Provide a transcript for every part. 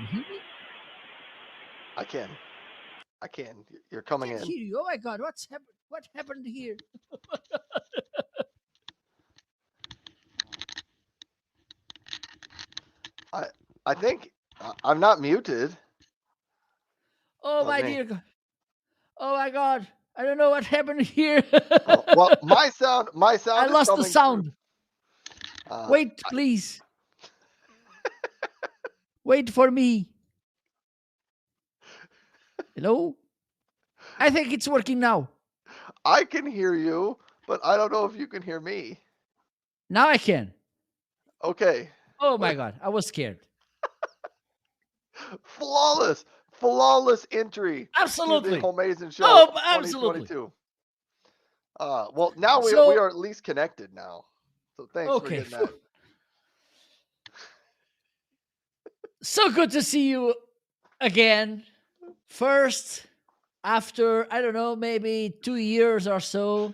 hear me? I can. I can. You're I coming can't in. hear you. Oh my God, what's happened? What happened here? I I think I'm not muted. Oh Let my me. dear God. Oh my God. I don't know what happened here. Oh, well, my I sound is lost the coming through. sound. Uh, Wait, please. Wait for me. Hello? I think it's working now. I can hear you, but I don't know if you can hear me. Now I can. Okay. Oh my God. I was scared. Flawless, flawless entry to the Absolutely. Homeazin Show Oh, absolutely. 2022. Well, now we So, are at least connected now. So thanks for okay. getting that. So good to see you again. First, after, I don't know, maybe 2 years or so.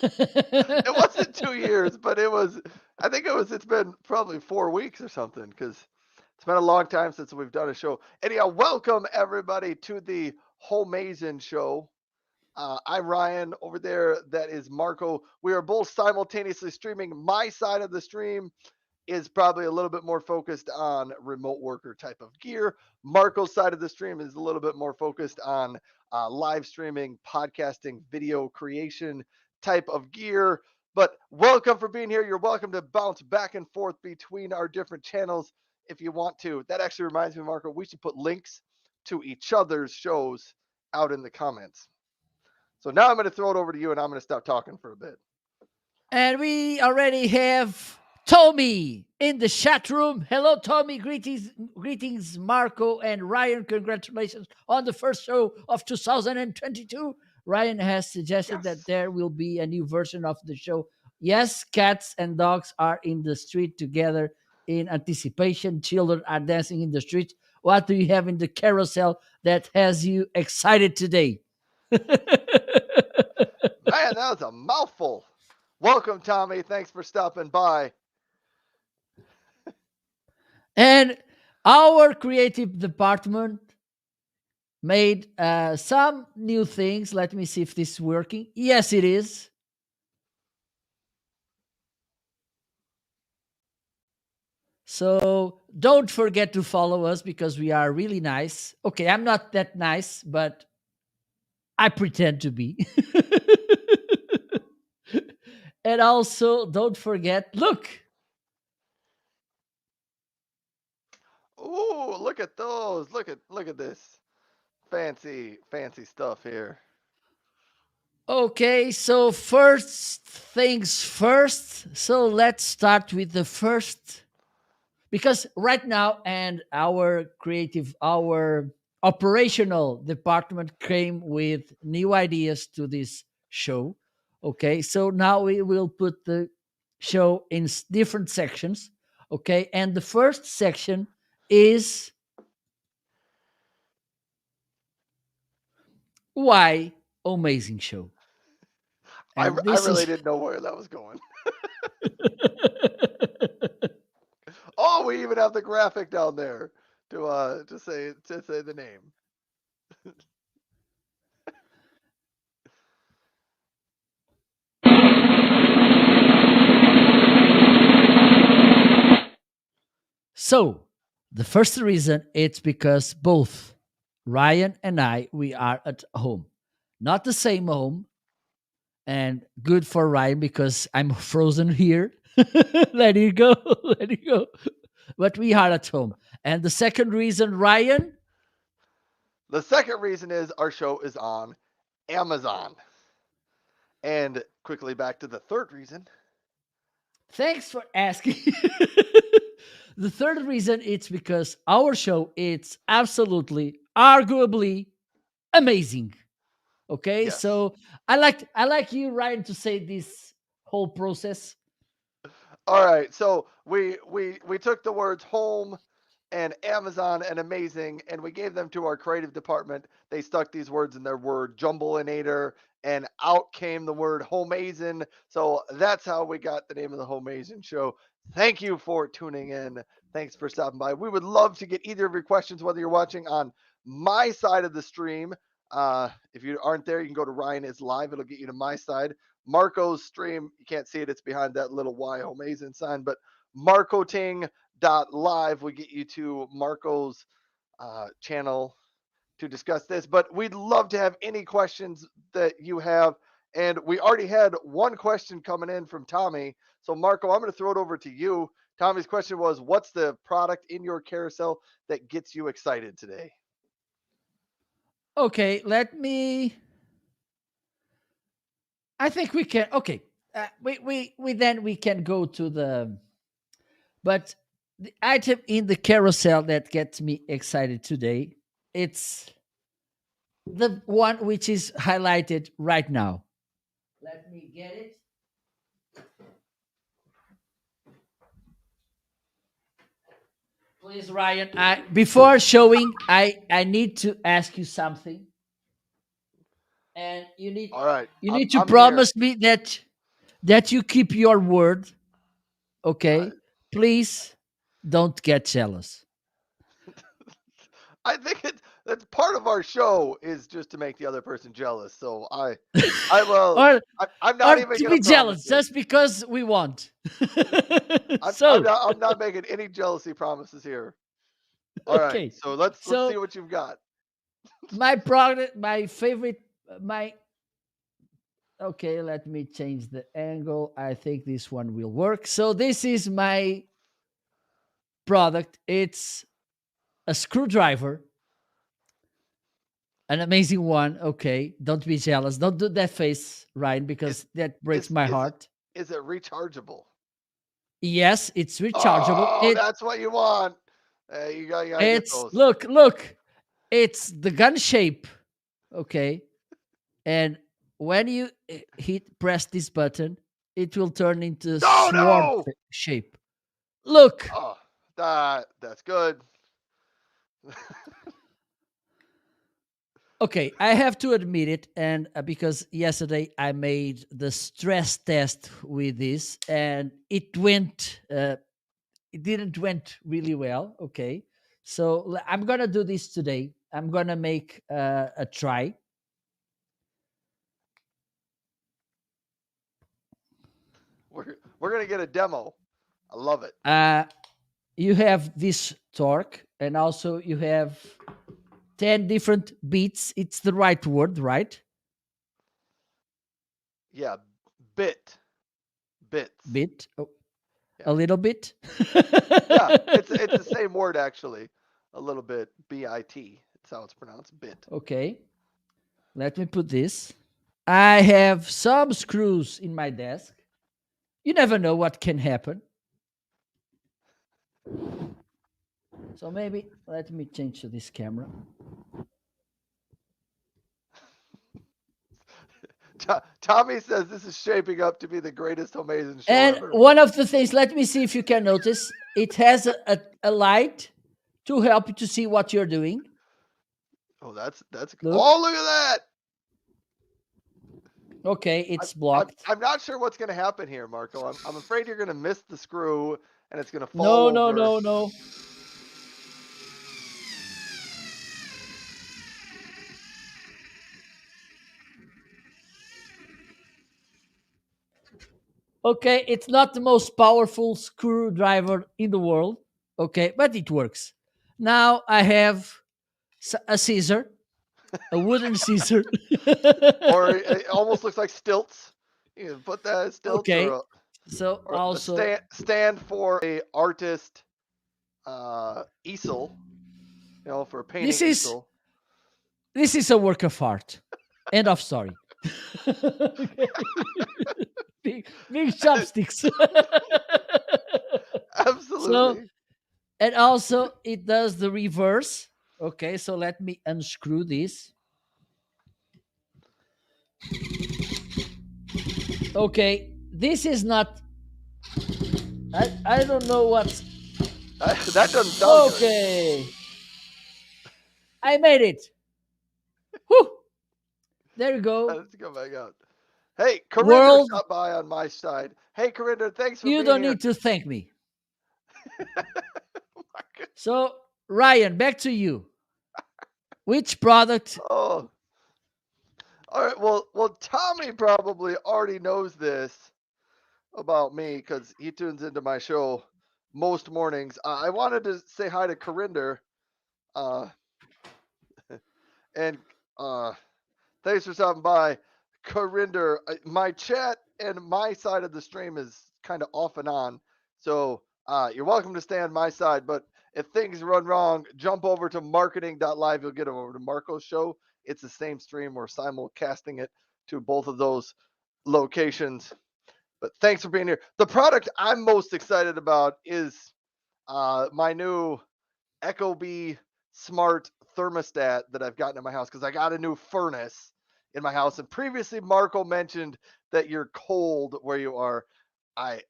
It wasn't 2 years, but it was. I think it was. It's been probably 4 weeks or something because it's been a long time since we've done a show. Anyhow, welcome everybody to the Homeazin Show. I'm Ryan over there. That is Marco. We are both simultaneously streaming. My side of the stream is probably a little bit more focused on remote worker type of gear. Marco's side of the stream is a little bit more focused on live streaming, podcasting, video creation type of gear. But welcome for being here. You're welcome to bounce back and forth between our different channels if you want to. That actually reminds me, Marco, we should put links to each other's shows out in the comments. So now I'm going to throw it over to you and I'm going to stop talking for a bit. And we already have Tommy in the chat room. Hello, Tommy. Greetings, Marco and Ryan. Congratulations on the first show of 2022. Ryan has suggested that Yes. there will be a new version of the show. Yes, cats and dogs are in the street together in anticipation. Children are dancing in the streets. What do you have in the carousel that has you excited today? Man, that was a mouthful. Welcome, Tommy. Thanks for stopping by. And our creative department made some new things. Let me see if this is working. Yes, it is. So don't forget to follow us because we are really nice. Okay, I'm not that nice, but I pretend to be. And also, don't forget, look, Ooh, look at those. Look at this. Fancy stuff here. okay, so first things first. So let's start with the first, because right now, and our operational department came with new ideas to this show. Okay, so now we will put the show in different sections. Okay, and the first section is why amazing show. I, And I this really is didn't know where that was going. Oh, we even have the graphic down there to say the name. so the first reason it's because both Ryan and I, we are at home, not the same home, and good for Ryan because I'm frozen here. Let it go, let it go. But we are at home. And the second reason, Ryan, The second reason is our show is on Amazon. And quickly back to the third reason. thanks for asking. The third reason it's because our show it's absolutely, arguably amazing. Okay, Yes. so I like you, Ryan, to say this whole process. All right. So we took the words home and Amazon and amazing, and we gave them to our creative department. They stuck these words in their word jumbleinator, and out came the word Homeazin. So that's how we got the name of the Homeazin show. Thank you for tuning in. Thanks for stopping by. We would love to get either of your questions, whether you're watching on my side of the stream. If you aren't there, you can go to Ryan is live. It'll get you to my side. Marco's stream, you can't see it. It's behind that little Y Homeazin sign, but marcoting.live will get you to Marco's channel to discuss this. But we'd love to have any questions that you have. And we already had one question coming in from Tommy. So, Marco, I'm going to throw it over to you. Tommy's question was, what's the product in your carousel that gets you excited today? Okay, let me. I think we can. Okay, we then we can go to the. But the item in the carousel that gets me excited today, it's the one which is highlighted right now. Let me get it. Please, Ryan. Before showing, I need to ask you something, and All right. you need to I'm promise me that you keep your word. Okay, here. please don't get jealous. I think that's part of our show is just to make the other person jealous. So I will. or I'm or not even to going be to promise jealous it. just because we want. I'm So not. I'm not making any jealousy promises here. All right. okay, So let's see so what you've got. my product, my favorite, my okay. Let me change the angle. I think this one will work. So this is my product. It's a screwdriver, an amazing one. Okay, don't be jealous. Don't do that face, Ryan, Is because that breaks is my is heart. is it rechargeable? Yes, it's rechargeable. Oh, that's what you want. You gotta get It's those. look, it's the gun shape. Okay, and when you press this button, it will turn into No, sword no. shape. Look. Oh, that's good. Okay, I have to admit it, and because yesterday I made the stress test with this, and it didn't went really well. Okay, so I'm gonna do this today. I'm gonna make a try. We're gonna get a demo. I love it. You have this torque, and also you have 10 different beats. It's the right word, right? Yeah, bit bits. Bit, oh, Yeah, a little bit. yeah. It's the same word actually. A little bit. bit. That's how it's pronounced. Bit. Okay, let me put this. I have some screws in my desk. You never know what can happen. So maybe let me change to this camera. Tommy says this is shaping up to be the greatest amazing show And ever. one of the things, let me see if you can notice, it has a light to help you to see what you're doing. Oh, that's Look. oh, look at that. Okay, it's blocked. I'm not sure what's going to happen here, Marco. I'm afraid you're going to miss the screw and it's going to fall No, no, over. no, no. Okay, it's not the most powerful screwdriver in the world. Okay, but it works. Now I have a scissor, a wooden scissor. Or it almost looks like stilts. You can put that as stilts Okay, or so a also stand for a artist easel, for a painting this is easel. this is a work of art. End of story. Okay. Big chopsticks. So Absolutely. and also it does the reverse. Okay, so let me unscrew this. Okay, this is not. I don't know what's. That doesn't sound good. Okay, I made it. Whew. There you go. Let's go back out. Hey, Corinder World, stopped by on my side. Hey, Corinder, thanks for you being don't here. need to thank me. Marcus. So, Ryan, back to you. Which product? Oh, all right. Well, Tommy probably already knows this about me because he tunes into my show most mornings. I wanted to say hi to Corinder, uh, and thanks for stopping by, Corinder. My chat and my side of the stream is kind of off and on, so you're welcome to stay on my side. But if things run wrong, jump over to marketing.live. You'll get over to Marco's show. It's the same stream. We're simulcasting it to both of those locations. But thanks for being here. The product I'm most excited about is my new Ecobee smart thermostat that I've gotten in my house because I got a new furnace in my house. And previously, Marco mentioned that you're cold where you are. I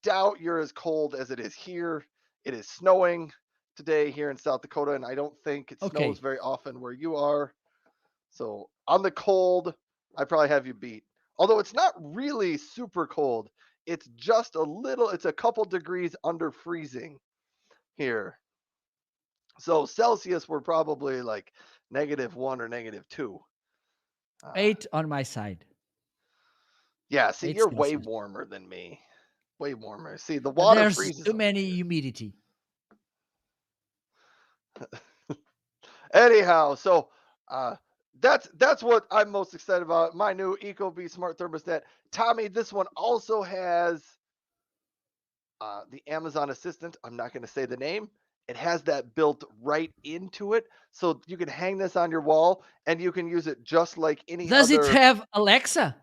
doubt you're as cold as it is here. It is snowing today here in South Dakota, and I don't think it snows Okay. very often where you are. So on the cold, I probably have you beat. Although it's not really super cold. It's just a little, it's a couple degrees under freezing here. So Celsius, we're probably like -1 or -2. Uh, 8 on my side. yeah, see, 8 you're way Celsius. warmer than me. Way warmer. See, the water There's freezes too over many here. humidity. Anyhow, so that's what I'm most excited about. My new Ecobee smart thermostat. Tommy, this one also has the Amazon Assistant. I'm not going to say the name. It has that built right into it, so you can hang this on your wall and you can use it just like any Does it other. have Alexa?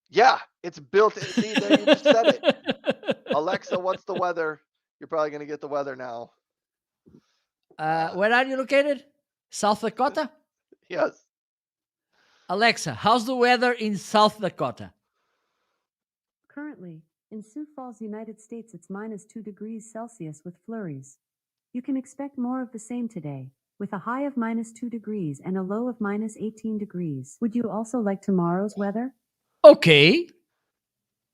Yeah, it's built. See, there you just said it. Alexa, what's the weather? You're probably going to get the weather now. Where are you located? South Dakota? Yes. Alexa, how's the weather in South Dakota? Currently, in Sioux Falls, United States, it's -2 degrees Celsius with flurries. You can expect more of the same today, with a high of -2 degrees and a low of -18 degrees. Would you also like tomorrow's weather? Okay.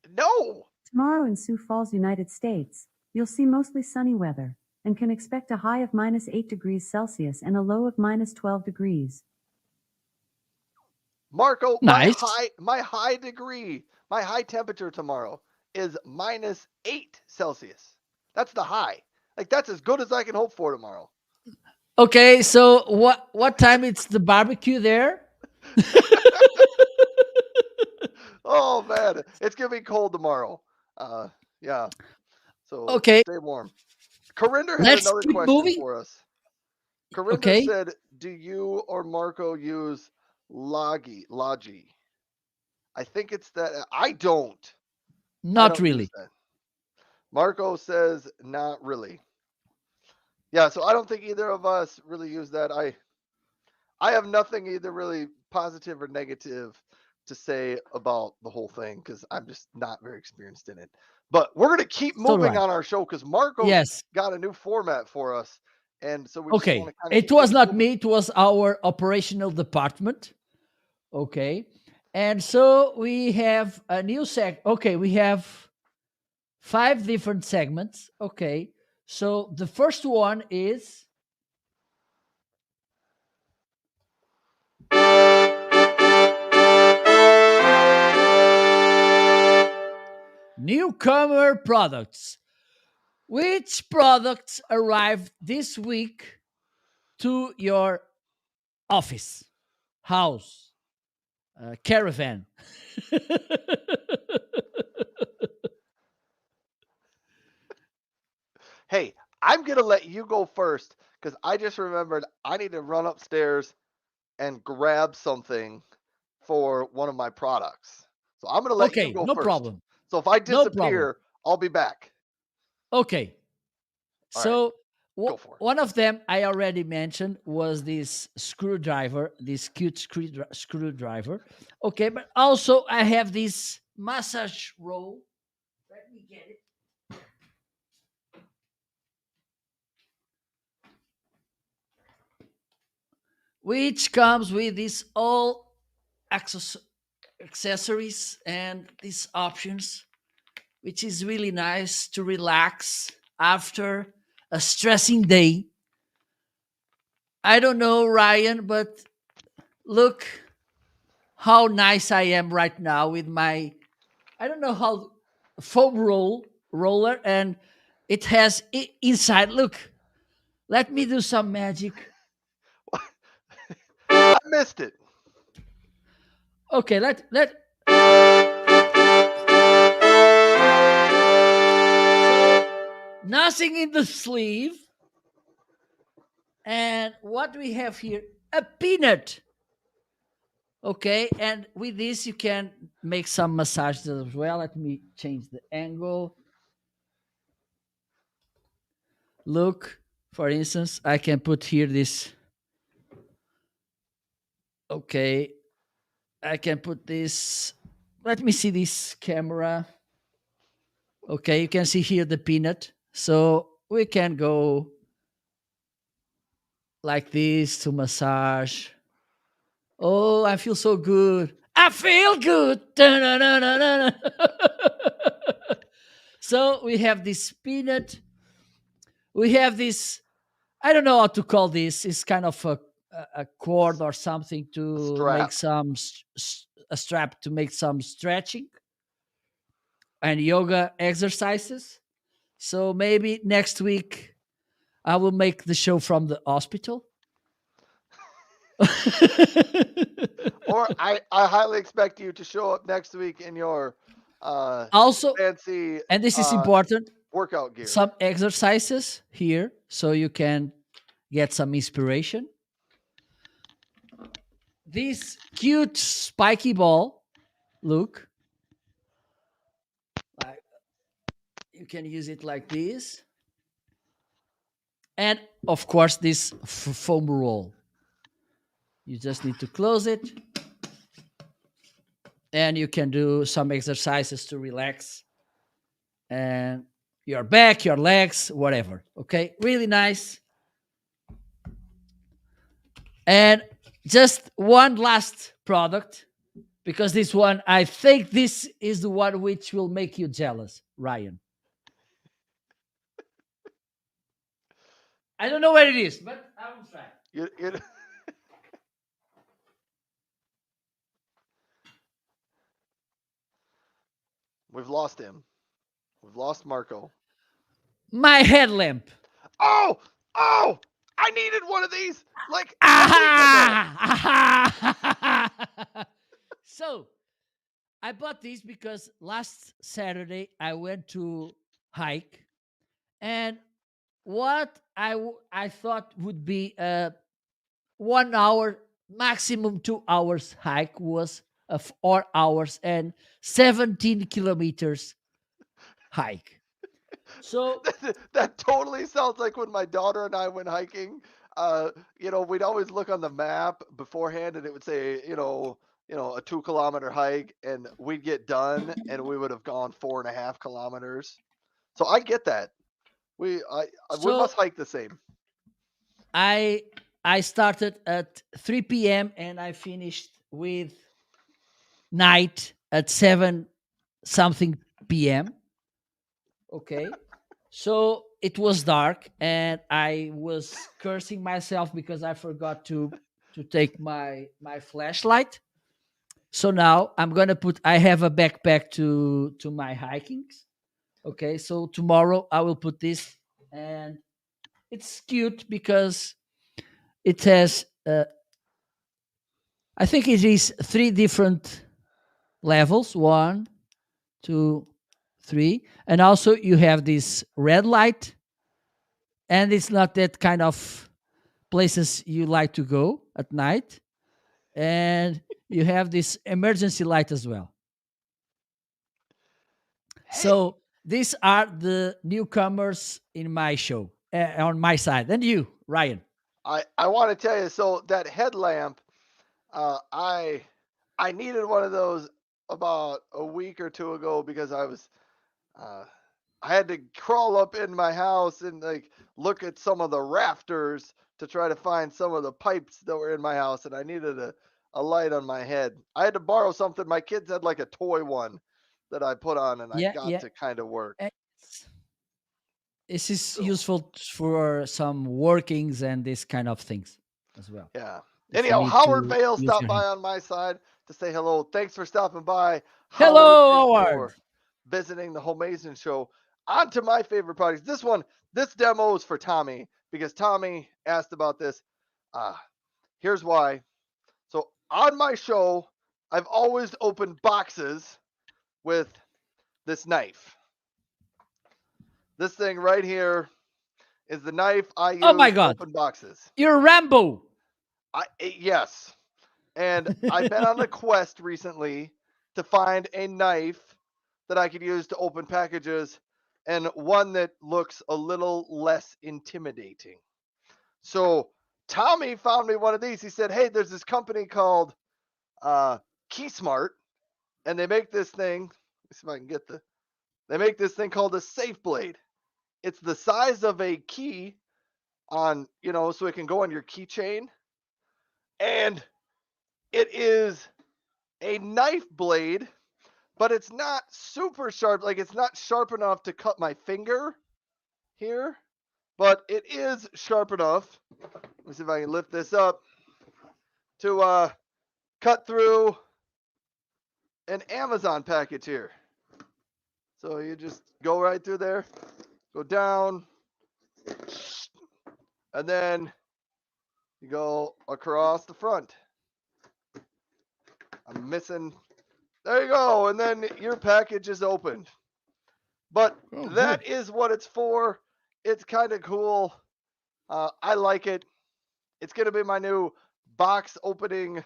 No. Tomorrow in Sioux Falls, United States, you'll see mostly sunny weather and can expect a high of -8 degrees Celsius and a low of -12 degrees. Marco, Nice. my high temperature tomorrow is -8 Celsius. That's the high. Like that's as good as I can hope for tomorrow. Okay, so what time it's the barbecue there? Oh man, it's gonna be cold tomorrow. Yeah. So Okay, stay warm. Corinder had let's another keep question moving. for us. Corinder Okay, said, "Do you or Marco use Logi? I think it's that. I don't. I not don't use really. that. Marco says not really. Yeah, so I don't think either of us really use that. I have nothing either really positive or negative to say about the whole thing because I'm just not very experienced in it. But we're gonna keep So moving right. on our show because Marco's Yes. got a new format for us, and so we just want Okay. to kind of It keep was things not moving. me, it was our operational department. Okay. And so we have a new okay, we have 5 different segments. Okay. So the first one is newcomer products. Which products arrived this week to your office, house, caravan? Hey, I'm gonna let you go first because I just remembered I need to run upstairs and grab something for one of my products. So I'm gonna let you Okay, go no first. problem. So if I No problem. disappear, I'll be back. Okay. All right, So go for it. one of them I already mentioned was this screwdriver, this cute screwdriver. Okay, but also I have this massage roll. Let me get it. which comes with these all access- accessories and these options, which is really nice to relax after a stressing day. I don't know, Ryan, but look how nice I am right now with my, I don't know how, foam roller, and it has inside. Look, let me do some magic. I missed it. Okay, let. Nothing in the sleeve. And what we have here, a peanut. Okay, and with this you can make some massages as well. Let me change the angle. Look, for instance, I can put here this. Okay, I can put this. Let me see this camera. Okay, you can see here the peanut. So we can go like this to massage. Oh, I feel so good. I feel good. Da-na-na-na-na. So we have this peanut. We have this. I don't know how to call this. It's kind of a cord or something A to make strap. some a strap to make some stretching and yoga exercises. So maybe next week I will make the show from the hospital. Or I highly expect you to show up next week in your uh, Also, fancy and this is important, workout gear. some exercises here so you can get some inspiration. This cute spiky ball, look, like you can use it like this. And of course, this foam roll. You just need to close it and you can do some exercises to relax and your back, your legs, whatever. Okay, really nice. And just one last product, because this one, I think this is the one which will make you jealous, Ryan. I don't know where it is, but I will try. You, we've lost him. We've lost Marco. My headlamp. Oh, oh! I needed one of these like a week ago. Aha! Aha! So I bought these because last Saturday I went to hike, and what I thought would be a 1 hour, maximum 2 hours hike was a 4 hours and 17 kilometers hike. So That totally sounds like when my daughter and I went hiking. We'd always look on the map beforehand, and it would say, a 2 kilometer hike, and we'd get done, and we would have gone 4.5 kilometers. So I get that. We so must hike the same. I I started at 3 p.m. and I finished with night at 7 something p.m. Okay. So it was dark and I was cursing myself because I forgot to take my flashlight. So now I'm going to put I have a backpack to my hikings. Okay? So tomorrow I will put this, and it's cute because it has I think it is three different levels, one, two, three, and also you have this red light, and it's not that kind of places you like to go at night, and you have this emergency light as well. Hey, So these are the newcomers in my show, on my side. And you, Ryan. I want to tell you. So that headlamp, uh, I I needed one of those about a week or two ago because uh, I had to crawl up in my house and like look at some of the rafters to try to find some of the pipes that were in my house, and I needed a light on my head. I had to borrow something. My kids had like a toy one that I put on, and I Yeah, got yeah. to kind of work. It's- This is So, useful for some workings and this kind of things as well. yeah. If you Anyhow, need Howard to Vale use stopped your hand. by on my side to say hello. Thanks for stopping by, Howard. Hello, Thanks Howard. for visiting the Homeazin show. On to my favorite products. This demo is for Tommy because Tommy asked about this. Here's why. So on my show, I've always opened boxes with this knife. This thing right here is the knife I use Oh my to God, open boxes. you're Rambo. Yes. And I've been on a quest recently to find a knife that I could use to open packages and one that looks a little less intimidating. So Tommy found me one of these. He said, "Hey, there's this company called KeySmart, and they make this thing. Let me see if I can get the. They make this thing called a safe blade. It's the size of a key on, so it can go on your keychain, and it is a knife blade, but it's not super sharp. Like it's not sharp enough to cut my finger here, but it is sharp enough. Let me see if I can lift this up to cut through an Amazon package here. So you just go right through there, go down, and then you go across the front. I'm missing. There you go. And then your package is opened. But that is what it's for. It's kind of cool. I like it. It's going to be my new box opening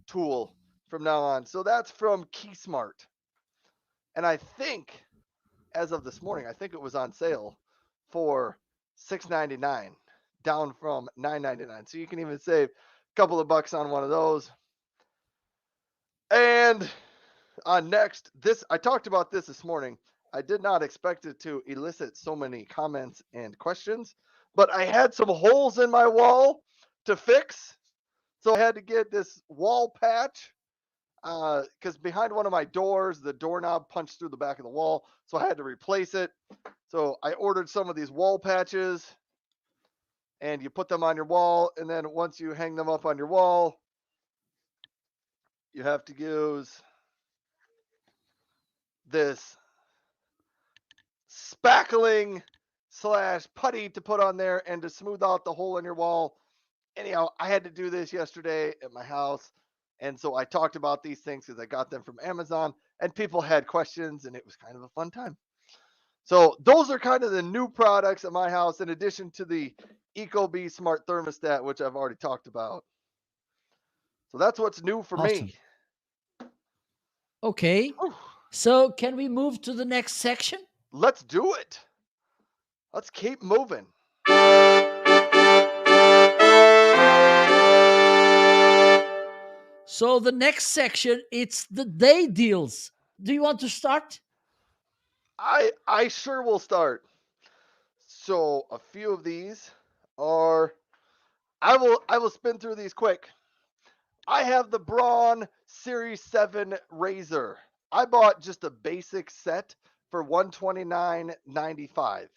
tool from now on. So that's from KeySmart. And I think, as of this morning, I think it was on sale for $6.99, down from $9.99. So you can even save a couple of bucks on one of those. And next, I talked about this morning. I did not expect it to elicit so many comments and questions, but I had some holes in my wall to fix. So I had to get this wall patch because behind one of my doors, the doorknob punched through the back of the wall. So I had to replace it. So I ordered some of these wall patches, and you put them on your wall. And then once you hang them up on your wall, you have to use this spackling / putty to put on there and to smooth out the hole in your wall. Anyhow, I had to do this yesterday at my house. And so I talked about these things because I got them from Amazon and people had questions and it was kind of a fun time. So those are kind of the new products at my house in addition to the ecobee smart thermostat, which I've already talked about. So that's what's new for Awesome. me. Okay. Whew. So can we move to the next section? Let's do it. Let's keep moving. So the next section, it's the day deals. Do you want to start? I sure will start. So a few of these are I will spin through these quick. I have the Braun Series 7 Razer. I bought just a basic set for $129.95.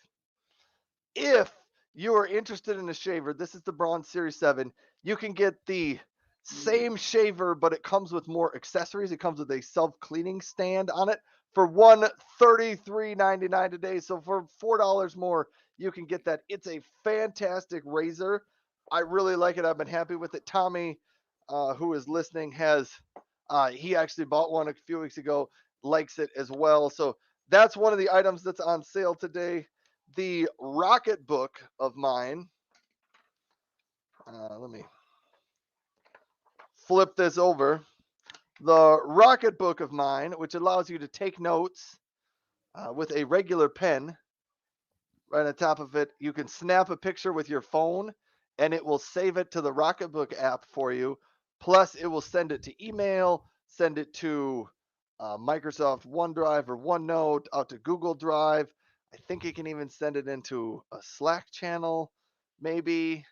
If you are interested in a shaver, this is the Braun Series 7. You can get the same shaver, but it comes with more accessories. It comes with a self-cleaning stand on it for $133.99 today. So for $4 more, you can get that. It's a fantastic razor. I really like it. I've been happy with it. Tommy, who is listening, he actually bought one a few weeks ago, likes it as well. So that's one of the items that's on sale today. The Rocket Book of mine. Let me flip this over. The Rocket Book of mine, which allows you to take notes with a regular pen. Right on top of it, you can snap a picture with your phone, and it will save it to the Rocketbook app for you. Plus, it will send it to email, send it to Microsoft OneDrive or OneNote, out to Google Drive. I think it can even send it into a Slack channel, maybe.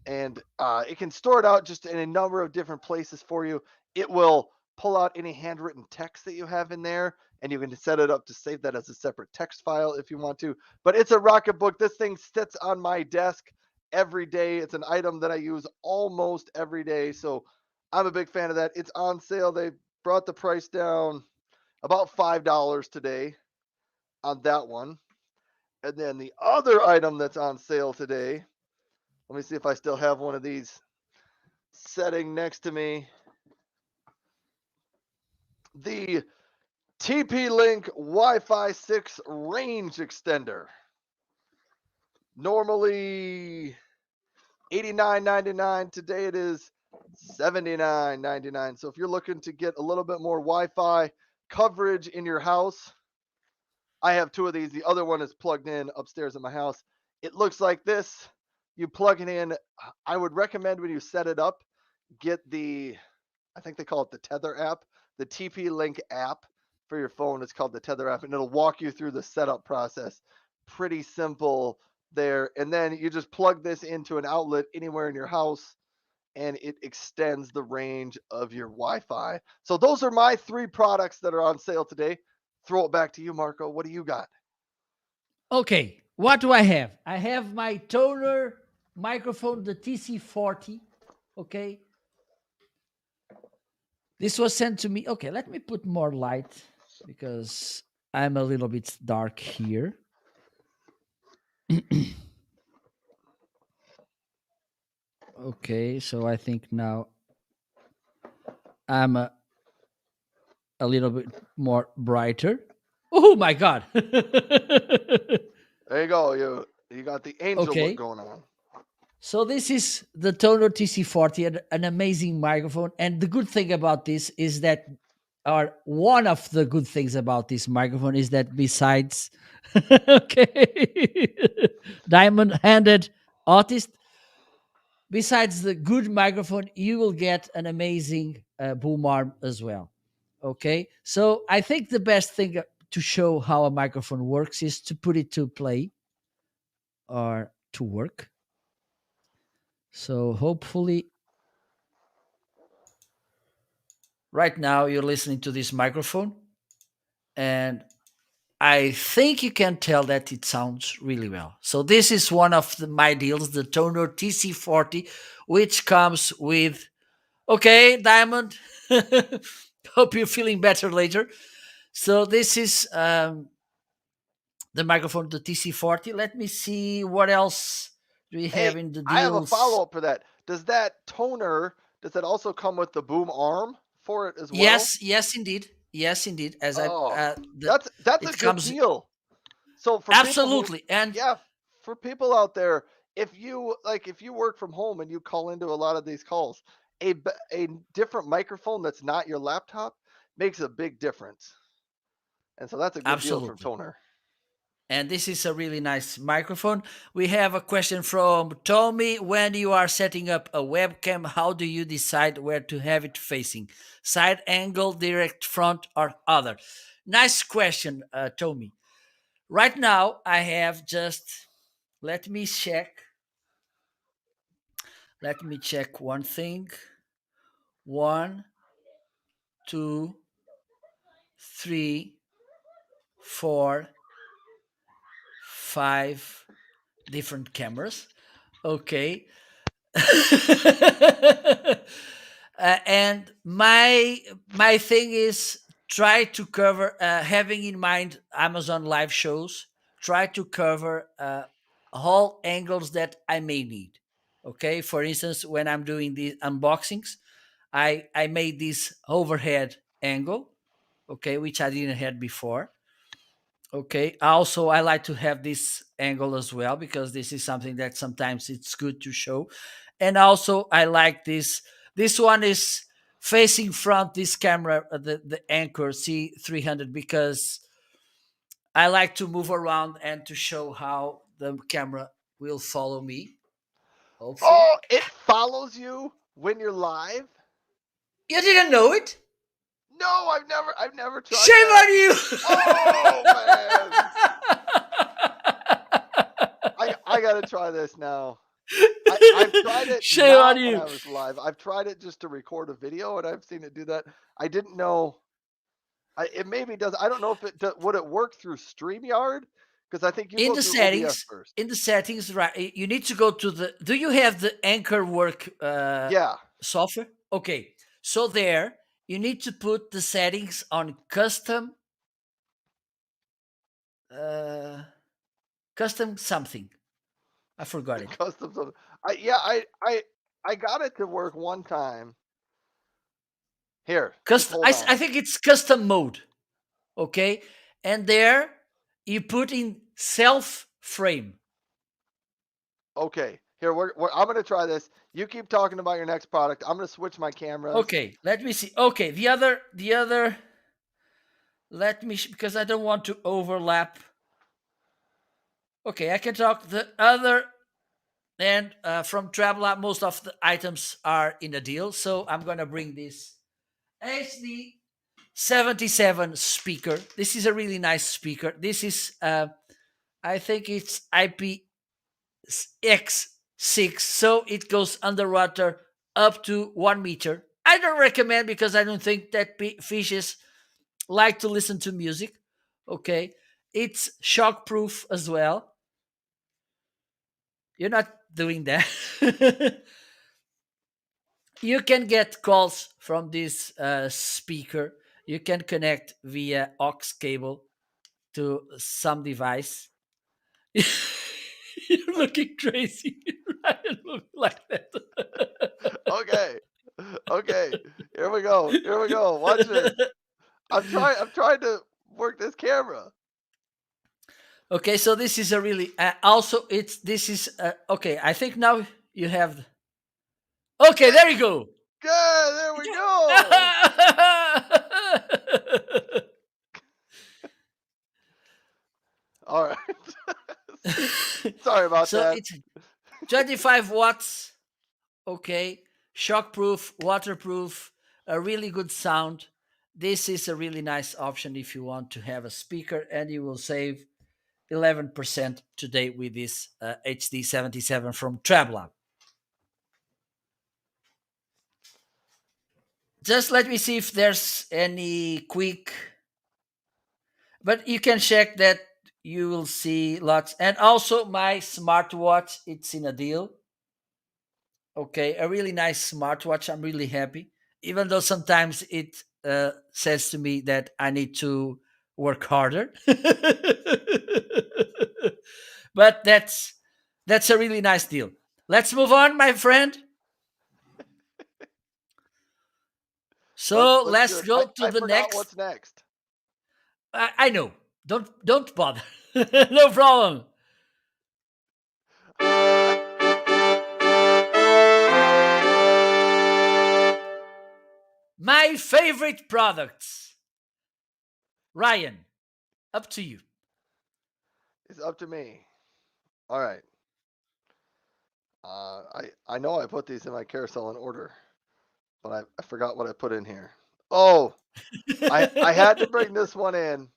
and it can store it out just in a number of different places for you. It will pull out any handwritten text that you have in there, and you can set it up to save that as a separate text file if you want to. But it's a rocket book. This thing sits on my desk every day. It's an item that I use almost every day, so I'm a big fan of that. It's on sale. They brought the price down about $5 today on that one. And then the other item that's on sale today, let me see if I still have one of these sitting next to me. The TP-Link Wi-Fi 6 range extender. Normally $89.99. Today it is $79.99. So if you're looking to get a little bit more Wi-Fi coverage in your house, I have two of these. The other one is plugged in upstairs at my house. It looks like this. You plug it in. I would recommend when you set it up, get I think they call it the Tether app, the TP-Link app for your phone. It's called the Tether app, and it'll walk you through the setup process. Pretty simple there. And then you just plug this into an outlet anywhere in your house, and it extends the range of your Wi-Fi. So those are my 3 products that are on sale today. Throw it back to you, Marco. What do you got? Okay, what do I have? I have my toner microphone, the TC40. Okay. This was sent to me. Okay, let me put more light because I'm a little bit dark here. Okay, so I think now I'm a little bit more brighter. Oh my God. There you go. You got the angel Okay. look going on. So this is the Toner TC40, an amazing microphone. And the good thing about this is that, or one of the good things about this microphone is that besides, okay, diamond-handed artist, besides the good microphone, you will get an amazing boom arm as well. Okay, so I think the best thing to show how a microphone works is to put it to play or to work. So hopefully right now you're listening to this microphone, and I think you can tell that it sounds really well. So this is one of my deals, the Toner TC40, which comes with, okay, Diamond, hope you're feeling better later. So this is the microphone, the TC40. Let me see what else do we have in the deals. I have a follow-up for that. Does that also come with the boom arm for it as well? Yes, indeed. Yes, indeed. As that's a good deal. So for absolutely, for people out there, if you work from home and you call into a lot of these calls, a different microphone that's not your laptop makes a big difference. And so that's a good deal from Toner. And this is a really nice microphone. We have a question from Tommy. When you are setting up a webcam, how do you decide where to have it facing? Side angle, direct front, or other? Nice question, Tommy. Right now, I have just, let me check one thing. 1, 2, 3, 4, 5 different cameras. Okay. And my thing is try to cover, having in mind Amazon live shows, try to cover all angles that I may need. Okay. For instance, when I'm doing the unboxings, I made this overhead angle, okay, which I didn't have before. Okay. Also, I like to have this angle as well because this is something that sometimes it's good to show. And also, I like this. This one is facing front, this camera, the Anchor C300, because I like to move around and to show how the camera will follow me. Hopefully. Oh, it follows you when you're live? You didn't know it? No, I've never tried. Shame that. on you! Oh man! I gotta try this now. I've tried it Shame on not when you. I was live. I've tried it just to record a video, and I've seen it do that. I didn't know. It maybe does. I don't know if would it work through StreamYard, because I think you In go the through OBS settings, first. right? You need to go to the. Do you have the Anchor Work Yeah. software? Okay, so there you need to put the settings on custom. Custom something. I forgot it. Custom something. I got it to work one time. Here, just hold on. I think it's custom mode. Okay, and there you put in self frame. Okay, here I'm gonna try this. You keep talking about your next product. I'm gonna switch my cameras. Okay, let me see. Okay, the other. Let me because I don't want to overlap. Okay, I can talk the other. And from Travelab, most of the items are in a deal. So I'm going to bring this HD 77 speaker. This is a really nice speaker. This is, I think it's IPX6. So it goes underwater up to 1 meter. I don't recommend because I don't think that fishes like to listen to music. Okay. It's shockproof as well. You're not doing that. You can get calls from this speaker. You can connect via aux cable to some device. You're looking crazy. Ryan look like that. Okay. Okay. Here we go. Here we go. Watch this. I'm trying to work this camera. Okay, so this is a really also it's this is okay. I think now you have. Okay, there you go. Good. There we go. All right. Sorry about So that. it's 25 watts. Okay, shockproof, waterproof, a really good sound. This is a really nice option if you want to have a speaker, and you will save 11% today with this HD77 from Travelab. Just let me see if there's any quick, but you can check that you will see lots. And also my smartwatch, it's in a deal. Okay, a really nice smartwatch. I'm really happy, even though sometimes it says to me that I need to work harder. But that's a really nice deal. Let's move on, my friend. So Let's let's do it. go to I the forgot next. what's next. I know. Don't bother. No problem. My favorite products. Ryan, up to you. It's up to me. All right. I know I put these in my carousel in order, but I forgot what I put in here. Oh, I had to bring this one in.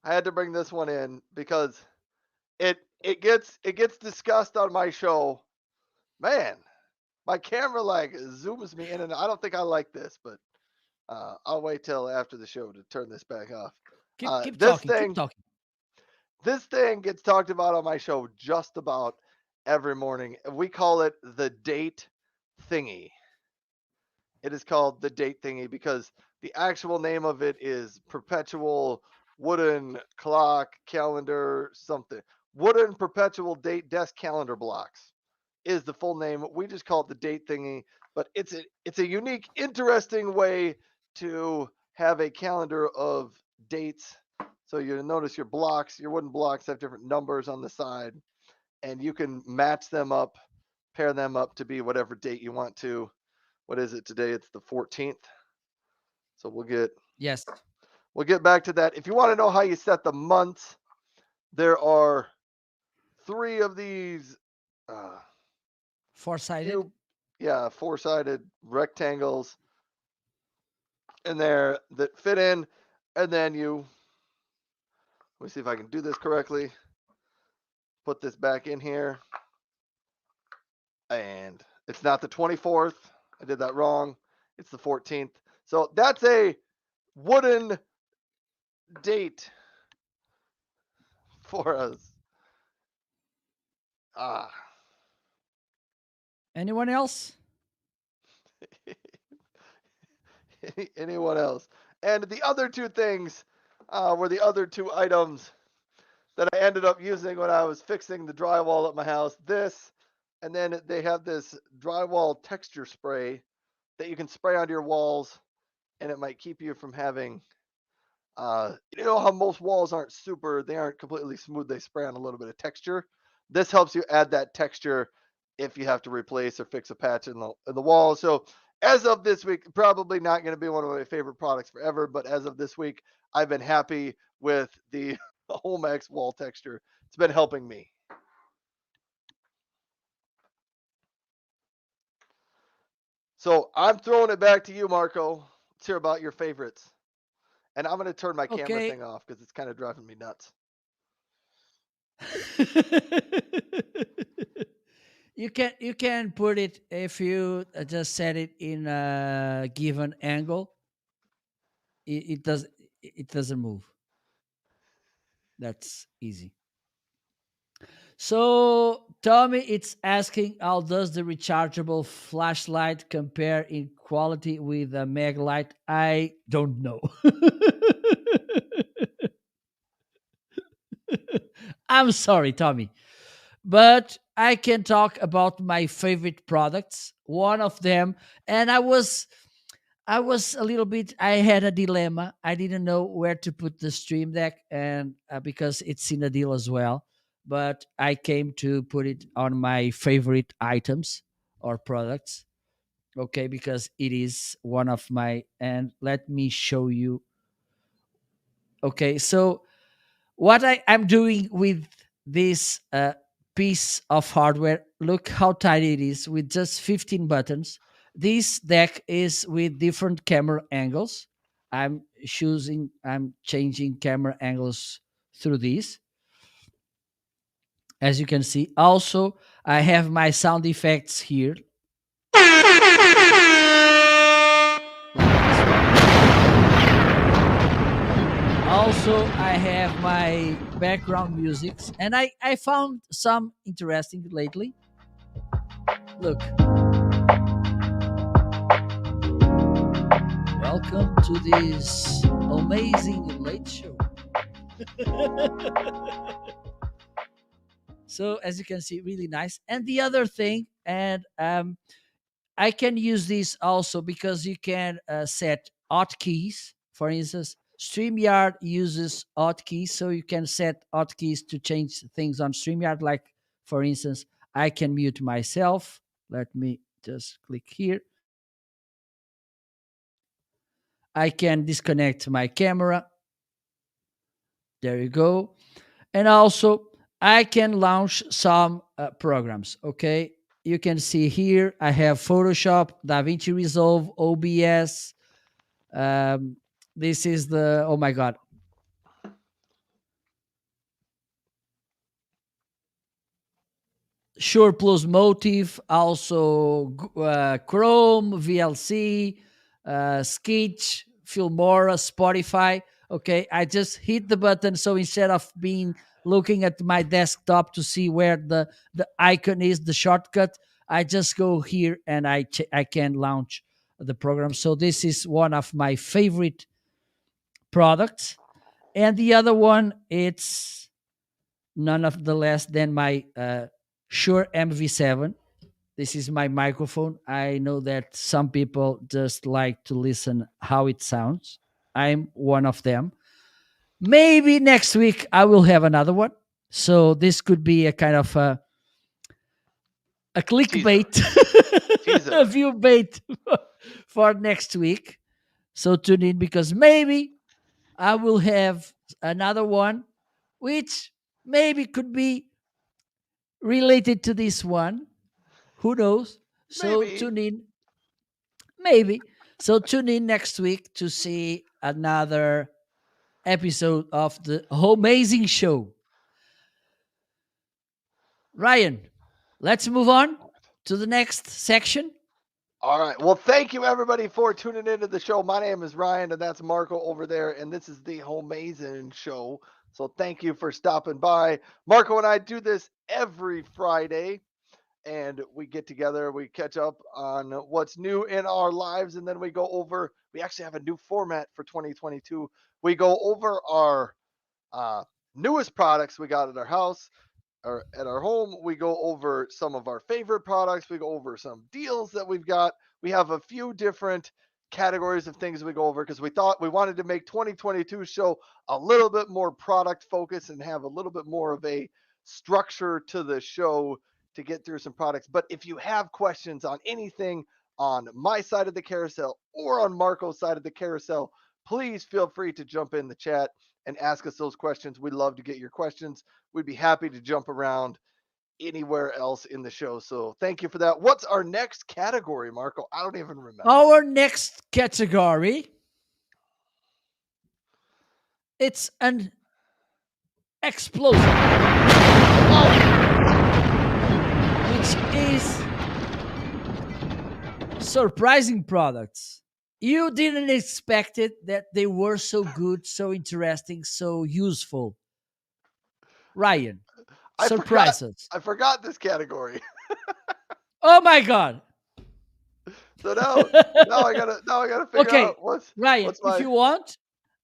I had to bring this one in because it gets discussed on my show. Man, my camera like zooms me in, and I don't think I like this, but I'll wait till after the show to turn this back off. Keep talking. Keep talking. This thing gets talked about on my show just about every morning. We call it the date thingy. It is called the date thingy because the actual name of it is perpetual wooden clock calendar something. Wooden perpetual date desk calendar blocks is the full name. We just call it the date thingy, but it's a unique, interesting way to have a calendar of dates. So you notice your blocks, your wooden blocks have different numbers on the side, and you can match them up, pair them up to be whatever date you want to. What is it today? It's the 14th. So Yes. we'll get back to that. If you want to know how you set the months, there are 3 of these Four-sided. four-sided rectangles in there that fit in, and then let me see if I can do this correctly. Put this back in here. and it's not the 24th. I did that wrong. It's the 14th. So that's a wooden date for us. Ah. Anyone else? Anyone else? And the other two things were the other two items that I ended up using when I was fixing the drywall at my house. This, and then they have this drywall texture spray that you can spray onto your walls, and it might keep you from having. You know how most walls they aren't completely smooth. They spray on a little bit of texture. This helps you add that texture if you have to replace or fix a patch in the wall. So as of this week, probably not going to be one of my favorite products forever, but as of this week, I've been happy with the Homex wall texture. It's been helping me. So I'm throwing it back to you, Marco. Let's hear about your favorites. And I'm going to turn my camera Okay. thing off because it's kind of driving me nuts. You can put it if you just set it in a given angle. It doesn't move. That's easy. So Tommy, it's asking how does the rechargeable flashlight compare in quality with a mag light? I don't know. I'm sorry, Tommy, but I can talk about my favorite products. One of them, and I was a little bit. I had a dilemma. I didn't know where to put the Stream Deck, and because it's in a deal as well. But I came to put it on my favorite items or products. Okay, because it is one of my. And let me show you. Okay, so what I'm doing with this piece of hardware, look how tiny it is with just 15 buttons. This deck is with different camera angles. I'm changing camera angles through these. As you can see, also I have my sound effects here. Also, I have my background musics, and I found some interesting lately. Look, welcome to this amazing late show. So, as you can see, really nice. And the other thing, and I can use this also because you can set hotkeys. For instance, StreamYard uses hotkeys, so you can set hotkeys to change things on StreamYard. Like, for instance, I can mute myself. Let me just click here. I can disconnect my camera. There you go. And also, I can launch some programs. Okay. You can see here I have Photoshop, DaVinci Resolve, OBS. Um, this is the, oh my God. Sure Plus Motif, also Chrome, VLC, Sketch, Filmora, Spotify. Okay, I just hit the button. So instead of being looking at my desktop to see where the icon is, the shortcut, I just go here and I can launch the program. So this is one of my favorite products. And the other one, it's none of the less than my Shure MV7. This is my microphone. I know that some people just like to listen how it sounds. I'm one of them. Maybe next week I will have another one. So this could be a kind of a clickbait, Teaser. a view bait for next week. So tune in because maybe I will have another one, which maybe could be related to this one. Who knows? So Maybe. tune in. Maybe. So tune in next week to see another episode of the Homeazin show. Ryan, let's move on. to the next section. All right. Well, thank you everybody for tuning into the show. My name is Ryan, and that's Marco over there, and this is the Homeazin show. So thank you for stopping by. Marco and I do this every Friday, and we get together, we catch up on what's new in our lives, and then we go over. We actually have a new format for 2022. We go over our uh, newest products we got at our house or at our home. We go over some of our favorite products. We go over some deals that we've got. We have a few different categories of things we go over because we thought we wanted to make 2022 show a little bit more product focused and have a little bit more of a structure to the show to get through some products. But if you have questions on anything on my side of the carousel or on Marco's side of the carousel, please feel free to jump in the chat and ask us those questions. We'd love to get your questions. We'd be happy to jump around anywhere else in the show. So thank you for that. What's our next category, Marco? I don't even remember. Our next category, it's an explosion, which is surprising products. You didn't expect it that they were so good, so interesting, so useful. Ryan, surprise us. I forgot this category. Oh my God. So now I gotta figure Okay, out Ryan, what's my. if you want,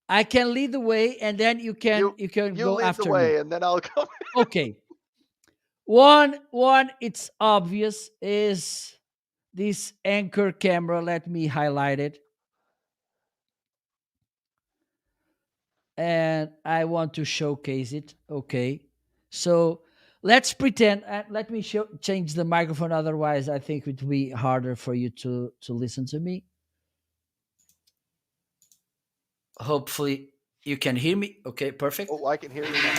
I can lead the way, and then you can You go lead after the way, me. and then I'll come. Okay. One, it's obvious, is this anchor camera. Let me highlight it. And I want to showcase it. Okay. So let's pretend. Let me change the microphone. Otherwise, I think it will be harder for you to listen to me. Hopefully, you can hear me. Okay, perfect. Oh, I can hear you now.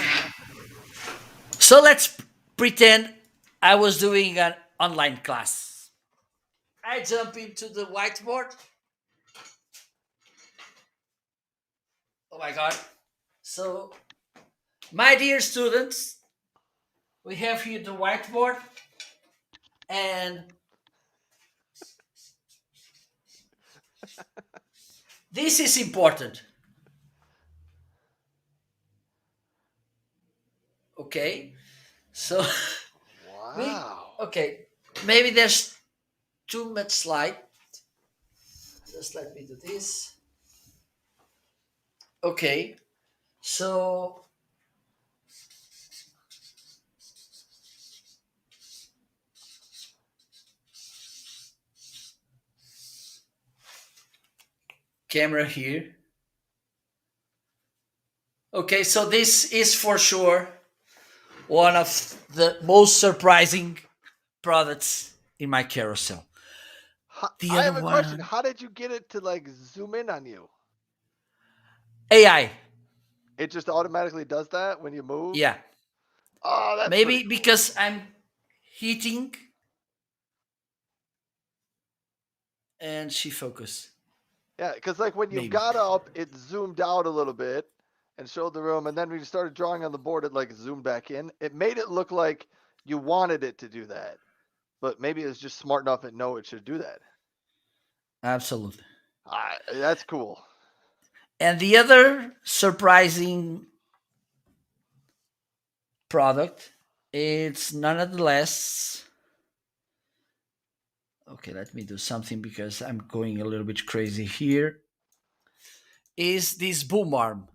So let's pretend I was doing an online class. I jump into the whiteboard. Oh my God. So, my dear students, we have here the whiteboard, and this is important. Okay. So, Wow. okay, maybe there's too much slide. Just let me do this. Okay. So, camera here. Okay, so this is for sure one of the most surprising products in my carousel. The I other have a question. one, How did you get it to like zoom in on you? AI. It just automatically does that when you move? Yeah. Oh, that's Maybe pretty cool. because I'm heating and she focus. Yeah, because like when you Maybe. got up, it zoomed out a little bit and showed the room, and then when you started drawing on the board, it like zoomed back in. It made it look like you wanted it to do that, but maybe it's just smart enough and know it should do that. Absolutely. That's cool. And the other surprising product, it's nonetheless. Okay, let me do something because I'm going a little bit crazy here. Is this boom arm?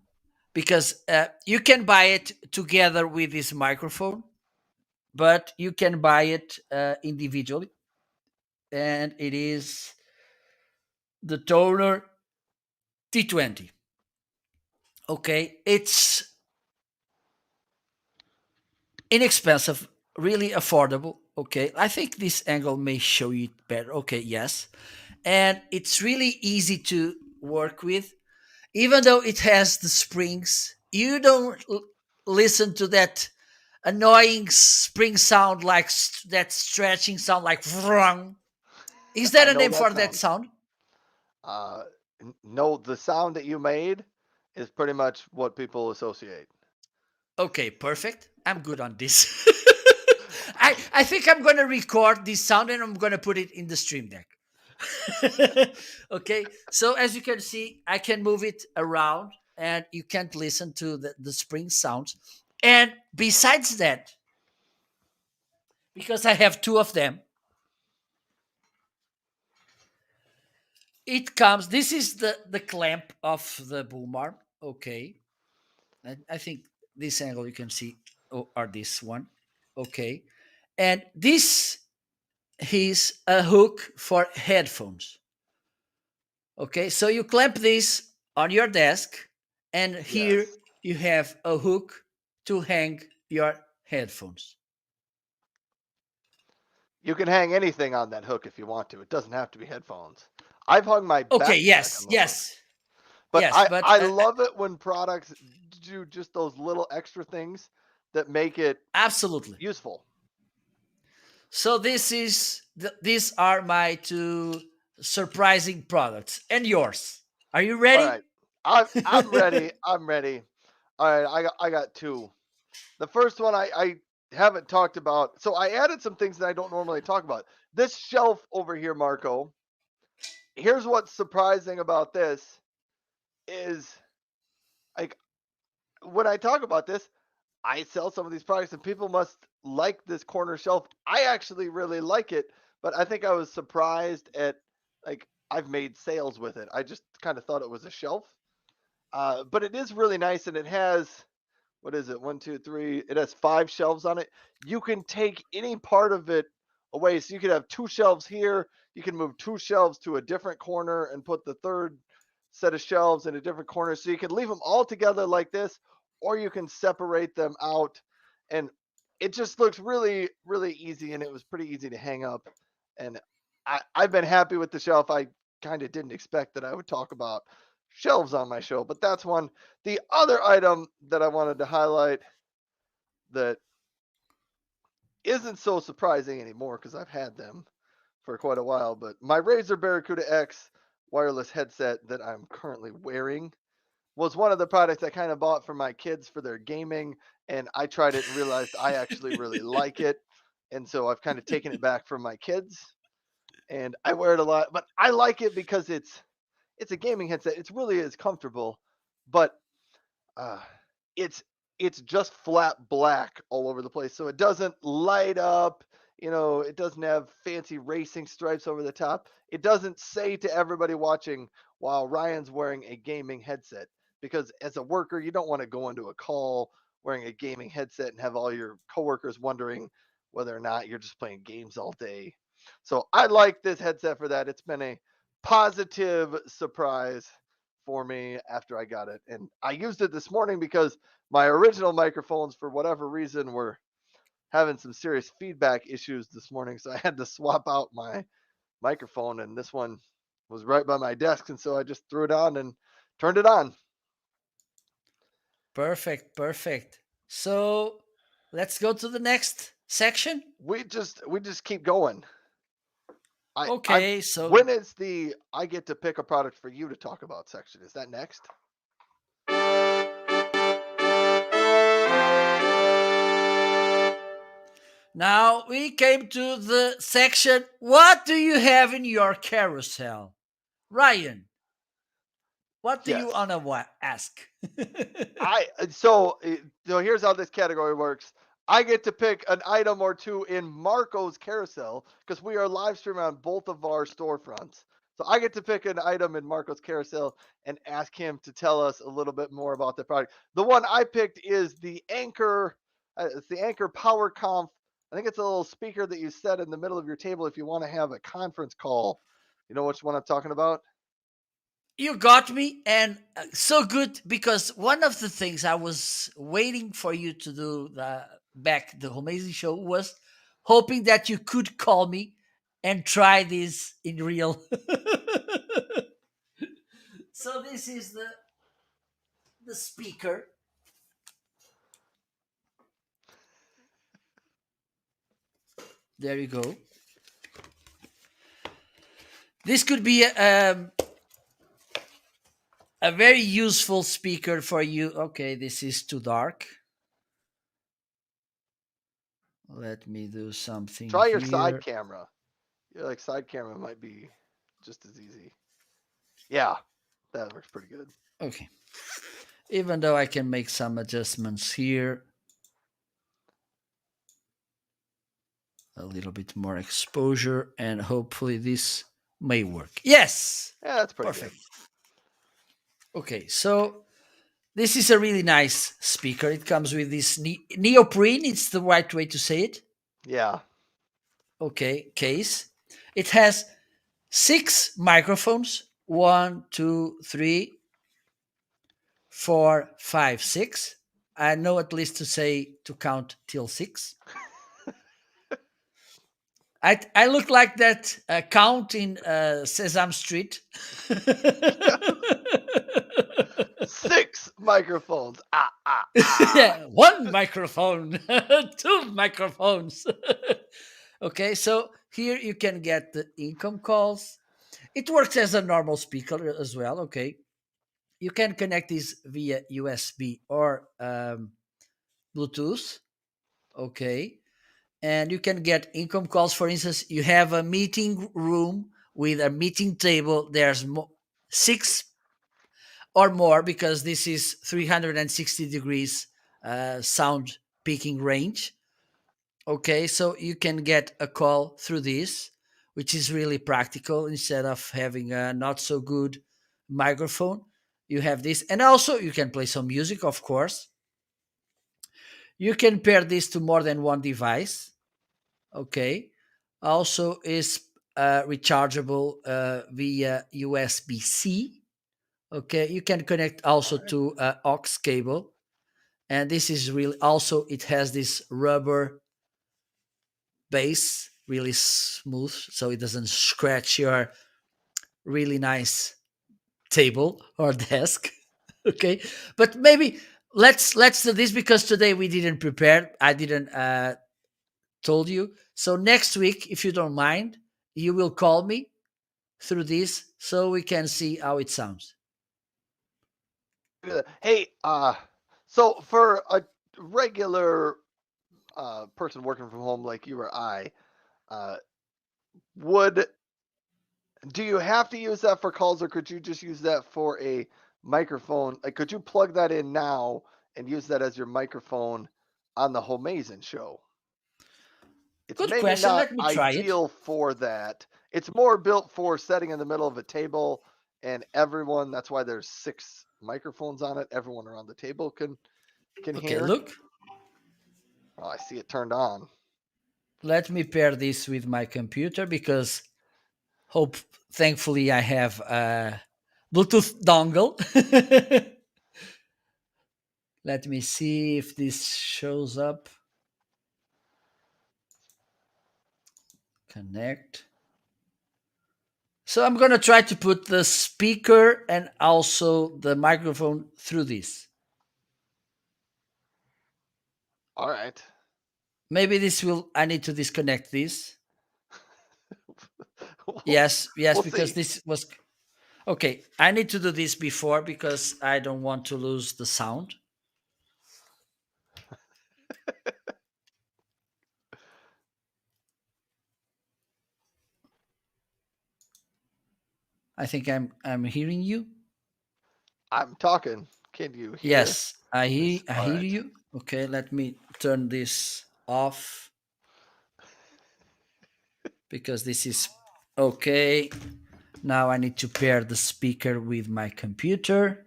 Because you can buy it together with this microphone, but you can buy it individually, and it is the Toner T20. Okay, it's inexpensive, really affordable. Okay, I think this angle may show you better. Okay, yes, and it's really easy to work with, even though it has the springs. You don't listen to that annoying spring sound, like that stretching sound, like vrung. Is I there a know name that for that sound. sound? No, the sound that you made is pretty much what people associate. Okay, perfect. I'm good on this. I I think I'm going to record this sound and I'm going to put it in the stream deck. Okay, so as you can see, I can move it around and you can't listen to the spring sounds. And besides that, because I have two of them, it comes, this is the clamp of the boom arm. Okay, I think this angle you can see, or this one. Okay, and this is a hook for headphones. Okay, so you clamp this on your desk, and here Yes. you have a hook to hang your headphones. You can hang anything on that hook if you want to. It doesn't have to be headphones. I've hung my Okay, backpack yes, on the hook. yes, But yes, I, but I love it when products do just those little extra things that make it absolutely. useful. So these are my two surprising products, and yours. Are you All ready? right. I'm ready. I'm ready. All right, I got two. The first one I haven't talked about. So I added some things that I don't normally talk about. This shelf over here, Marco. Here's what's surprising about this is like when I talk about this, I sell some of these products and people must like this corner shelf. I actually really like it, but I think I was surprised at like I've made sales with it. I just kind of thought it was a shelf. But it is really nice and it has what is it? One, two, three. It has five shelves on it. You can take any part of it away. So you could have two shelves here. You can move two shelves to a different corner and put the third set of shelves in a different corner. So you can leave them all together like this, or you can separate them out. And it just looks really, really easy. And it was pretty easy to hang up. And I've been happy with the shelf. I kind of didn't expect that I would talk about shelves on my show, but that's one. The other item that I wanted to highlight that isn't so surprising anymore because I've had them for quite a while, but my Razer Barracuda X wireless headset that I'm currently wearing was one of the products I kind of bought for my kids for their gaming, and I tried it and realized I actually really like it. And so I've kind of taken it back for my kids and I wear it a lot, but I like it because it's a gaming headset. It's really is comfortable, but uh, it's it's just flat black all over the place, so it doesn't light up. It doesn't have fancy racing stripes over the top. It doesn't say to everybody watching, "Wow, Ryan's wearing a gaming headset," because as a worker, you don't want to go into a call wearing a gaming headset and have all your coworkers wondering whether or not you're just playing games all day. So I like this headset for that. It's been a positive surprise for me after I got it. And I used it this morning because my original microphones, for whatever reason, were having some serious feedback issues this morning. So I had to swap out my microphone, and this one was right by my desk. And so I just threw it on and turned it on. Perfect, perfect. So let's go to the next section. We just keep going. I Okay, so when is the I get to pick a product for you to talk about section? Is that next? now we came to the section. What do you have in your carousel? Ryan, what do you Yes. wanna ask? So here's how this category works. I get to pick an item or two in Marco's carousel because we are live streaming on both of our storefronts. So I get to pick an item in Marco's carousel and ask him to tell us a little bit more about the product. The one I picked is the Anchor. It's the Anchor Power Conf. I think it's a little speaker that you set in the middle of your table if you want to have a conference call. You know which one I'm talking about? You got me, and so good, because one of the things I was waiting for you to do back the Homeazin show was hoping that you could call me and try this in real. So this is the speaker. There you go. This could be a very useful speaker for you. Okay, this is too dark. Let me do something Try your side here. camera. Your side camera might be just as easy. Yeah, that works pretty good. Okay. Even though I can make some adjustments here, a little bit more exposure, and hopefully this may work. Yes! Yeah, that's pretty Perfect. good. Okay, so this is a really nice speaker. It comes with this neoprene, it's the right way to say it. Yeah. Okay, case. It has 6 microphones. 1, 2, 3, 4, 5, 6. I know at least to count till 6. I look like that count in Sesame Street. 6 microphones. Ah. 1 microphone, 2 microphones. Okay, so here you can get the income calls. It works as a normal speaker as well. Okay, you can connect this via USB or Bluetooth. Okay, and you can get income calls. For instance, you have a meeting room with a meeting table. There's 6 or more because this is 360 degrees sound peaking range. Okay, so you can get a call through this, which is really practical. Instead of having a not so good microphone, you have this. And also, you can play some music, of course. You can pair this to more than one device. Okay, also is rechargeable via USB C. Okay, you can connect also to aux cable, and this is really also, it has this rubber base, really smooth, so it doesn't scratch your really nice table or desk. Okay, but maybe let's do this because today we didn't prepare. I didn't told you. So next week, if you don't mind, you will call me through this so we can see how it sounds. Hey, so for a regular person working from home like you or I, uh, would do you have to use that for calls, or could you just use that for a microphone? Like, could you plug that in now and use that as your microphone on the Homeazin show? It's Good maybe question. not Let me try it. ideal for that. It's more built for setting in the middle of a table and everyone. That's why there's 6 microphones on it. Everyone around the table can Okay, hear. look. Oh, I see it turned on. Let me pair this with my computer because hope thankfully I have a Bluetooth dongle. Let me see if this shows up. Connect. So I'm going to try to put the speaker and also the microphone through this. All right. Maybe this will, I need to disconnect this. we'll, Yes, we'll because see. this was okay. I need to do this before because I don't want to lose the sound. I think I'm hearing you. I'm talking. Can you hear? Yes, I All hear right. you. Okay, let me turn this off because this is okay. Now I need to pair the speaker with my computer.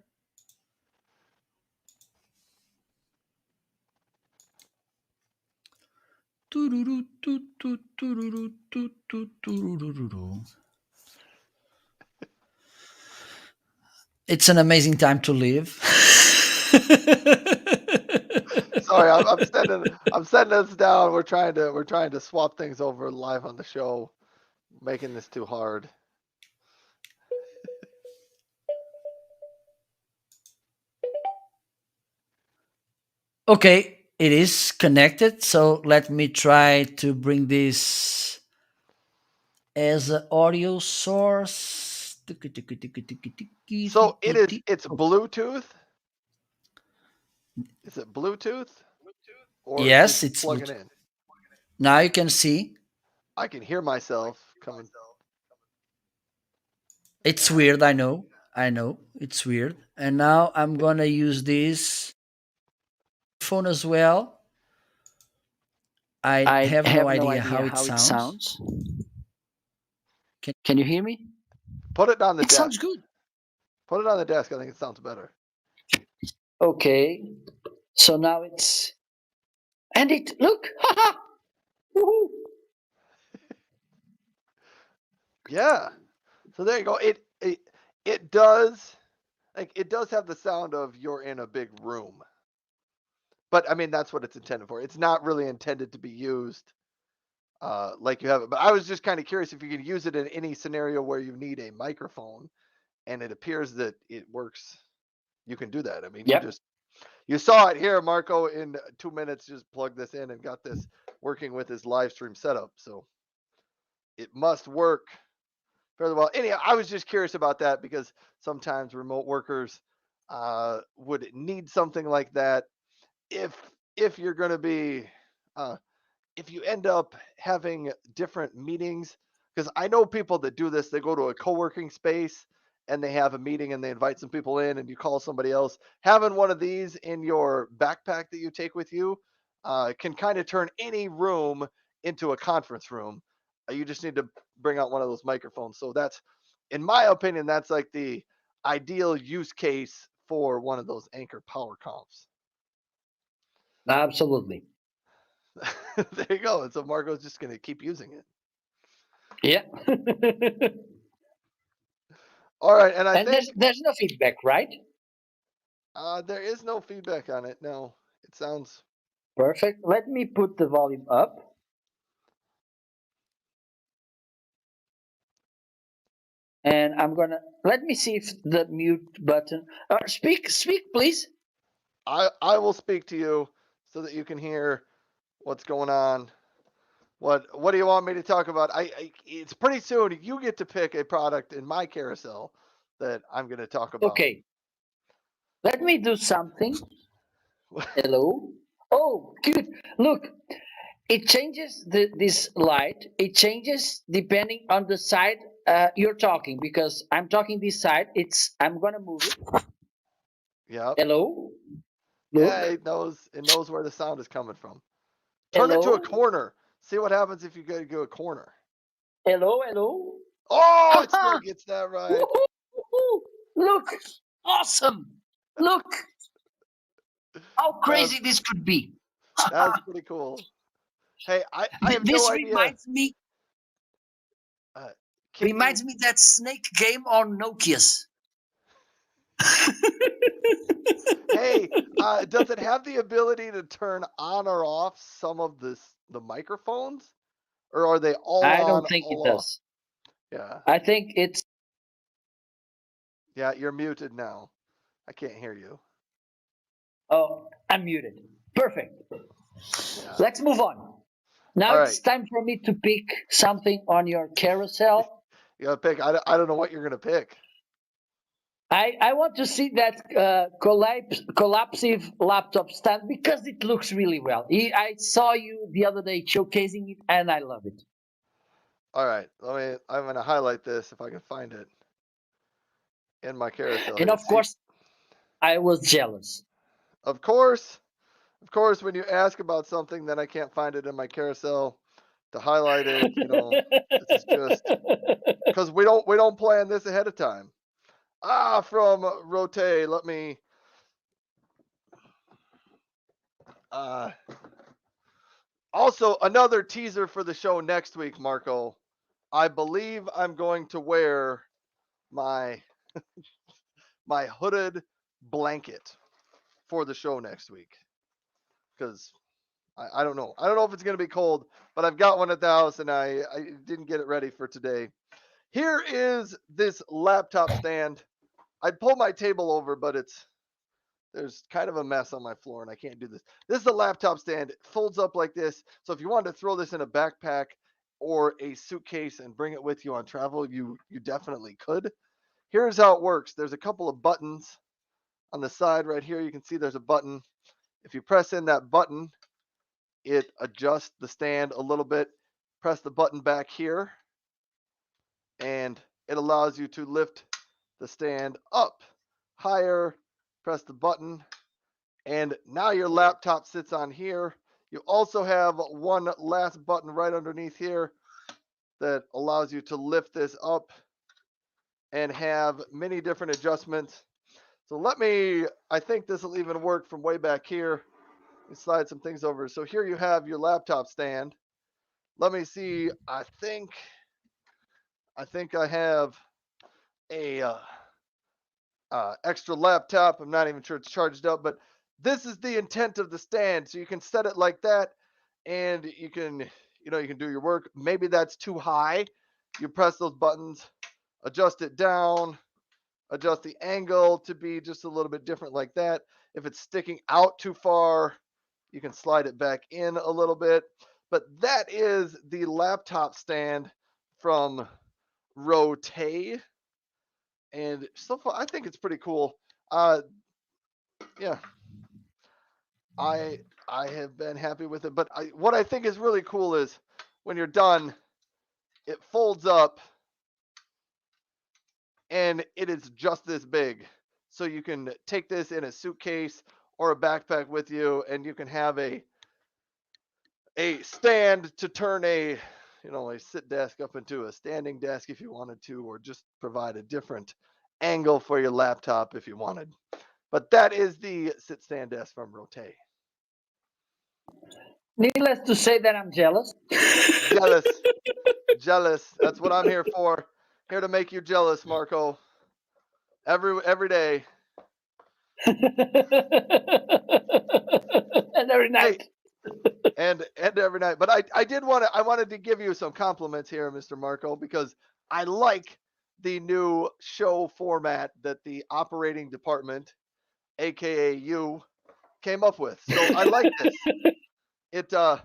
It's an amazing time to live. Sorry, I'm setting us down. We're trying to swap things over live on the show, making this too hard. Okay, it is connected. So let me try to bring this as an audio source. So it's Bluetooth. Is it Bluetooth or Yes, just it's plug it Bluetooth. in? Now you can see. I can hear myself coming. It's weird, I know. I know. It's weird. And now I'm gonna use this phone as well. I I have no have no idea idea how it how it sounds. sounds. Can Can you hear me? Put it on the It sounds desk. good. Put it on the desk. I think it sounds better. Okay. So now it's and it look. Haha. Woohoo. Yeah. So there you go. It does it does have the sound of you're in a big room. But I mean that's what it's intended for. It's not really intended to be used like you have it. But I was just kind of curious if you could use it in any scenario where you need a microphone, and it appears that it works. You can do that. I mean, Yep. you saw it here, Marco, in 2 minutes. Just plug this in and got this working with his live stream setup. So it must work fairly well. Anyhow, I was just curious about that because sometimes remote workers would need something like that if you're going to be if you end up having different meetings, because I know people that do this, they go to a co-working space and they have a meeting and they invite some people in and you call somebody else. Having one of these in your backpack that you take with you can kind of turn any room into a conference room. You just need to bring out one of those microphones. So that's, in my opinion, that's like the ideal use case for one of those Anchor power comps. Absolutely. There you go. And so Marco's just going to keep using it. Yeah. All right, and I And think there's no feedback, right? there is no feedback on it. No, it sounds. Perfect. Let me put the volume up. And I'm gonna let me see if the mute button. Speak, please. I will speak to you so that you can hear what's going on. What do you want me to talk about? It's pretty soon. You get to pick a product in my carousel that I'm going to talk about. Okay. Let me do something. Hello. Oh, cute. Look, it changes this light. It changes depending on the side you're talking. Because I'm talking this side. I'm gonna move it. Yep. Hello. Look. Yeah, it knows where the sound is coming from. Turn it to a Hello. corner. See what happens if you go to a corner. Hello. Hello. Oh, it still Haha. gets that right. Woohoo. Look. Awesome. Look how crazy this could be. That's pretty cool. Hey, I have This no idea. reminds me Can reminds me that snake game on Nokia's. Hey, does it have the ability to turn on or off some of the microphones, or are they all I don't on, think it all off? does. Yeah, I think it's yeah, you're muted now. I can't hear you. oh, I'm muted. Perfect. Yeah. Let's move on. Now All it's right. time for me to pick something on your carousel. You gotta pick. I don't know what you're gonna pick. I want to see that collapsive laptop stand because it looks really well. I saw you the other day showcasing it, and I love it. All right. I'm gonna highlight this if I can find it in my carousel And here. of See, course, I was jealous. of course, when you ask about something, then I can't find it in my carousel to highlight it. This is just because we don't plan this ahead of time. From Rote, let me. Uh, Also, another teaser for the show next week, Marco. I believe I'm going to wear my my hooded blanket for the show next week because I don't know. I don't know if it's going to be cold, but I've got one at the house and I didn't get it ready for today. Here is this laptop stand. I pulled my table over, but there's kind of a mess on my floor and I can't do this. This is a laptop stand. It folds up like this. So if you wanted to throw this in a backpack or a suitcase and bring it with you on travel, you definitely could. Here's how it works. There's a couple of buttons on the side right here. You can see there's a button. If you press in that button, it adjusts the stand a little bit. Press the button back here, and it allows you to lift the stand up higher. Press the button, and now your laptop sits on here. You also have one last button right underneath here that allows you to lift this up and have many different adjustments. So I think this will even work from way back here. Let me slide some things over. So here you have your laptop stand. Let me see. I think I have a extra laptop. I'm not even sure it's charged up, but this is the intent of the stand. So you can set it like that, and you can do your work. Maybe that's too high. You press those buttons, adjust it down, adjust the angle to be just a little bit different like that. If it's sticking out too far, you can slide it back in a little bit. But that is the laptop stand from Rote. And so far, I think it's pretty cool. Yeah, I have been happy with it. But what I think is really cool is when you're done, it folds up, and it is just this big. So you can take this in a suitcase or a backpack with you, and you can have a stand to turn a sit desk up into a standing desk if you wanted to, or just provide a different angle for your laptop if you wanted. But that is the sit stand desk from Rote. Needless to say that I'm jealous. Jealous. That's what I'm here for. Here to make you jealous, Marco. Every day. And every night. Hey, and every night. But I wanted to give you some compliments here, Mr. Marco, because I like the new show format that the operating department, aka you, came up with. So I like this. It I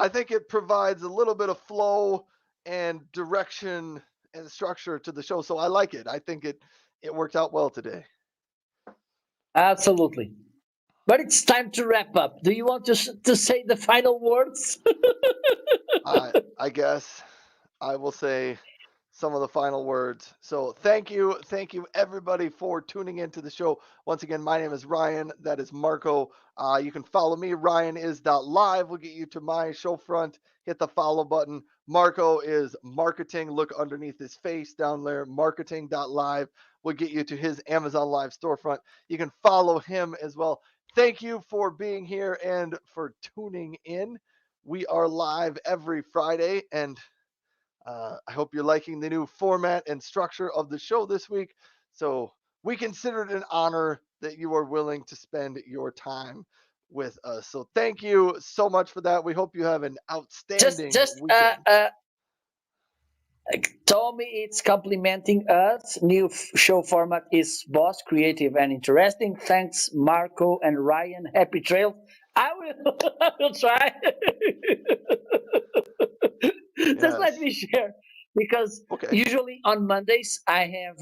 think it provides a little bit of flow and direction and structure to the show. So I like it. I think it worked out well today. Absolutely. But it's time to wrap up. Do you want to say the final words? I guess I will say some of the final words. So thank you everybody for tuning into the show. Once again, my name is Ryan. That is Marco. You can follow me. Ryan is .live. We'll get you to my show front. Hit the follow button. Marco is marketing. Look underneath his face down there. Marketing.live will get you to his Amazon Live storefront. You can follow him as well. Thank you for being here and for tuning in. We are live every Friday, and I hope you're liking the new format and structure of the show this week. So we consider it an honor that you are willing to spend your time with us. So thank you so much for that. We hope you have an outstanding weekend. Tommy, it's complimenting us. New show format is boss, creative, and interesting. Thanks, Marco and Ryan. Happy trail. I will try. Just let me share, because usually on Mondays I have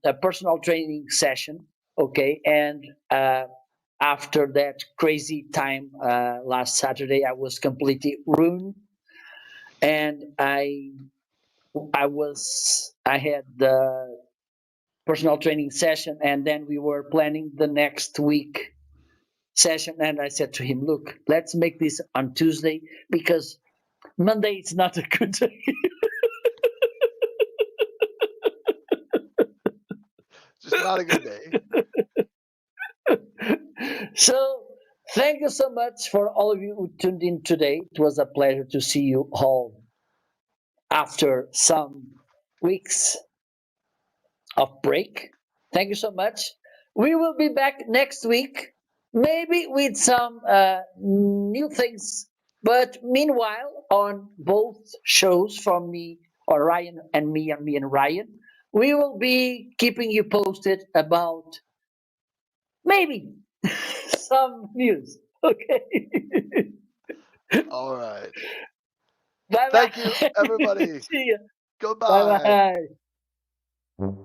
a personal training session. Okay, and after that crazy time last Saturday, I was completely ruined, and I had the personal training session, and then we were planning the next week session, and I said to him, look, let's make this on Tuesday, because Monday is not a good day. Just not a good day. So thank you so much for all of you who tuned in today. It was a pleasure to see you all after some weeks of break. Thank you so much. We will be back next week, maybe with some new things. But meanwhile, on both shows from me or Ryan and me and Ryan, we will be keeping you posted about maybe some news. Okay. All right. Bye. Thank you, everybody. See you. Goodbye. Bye.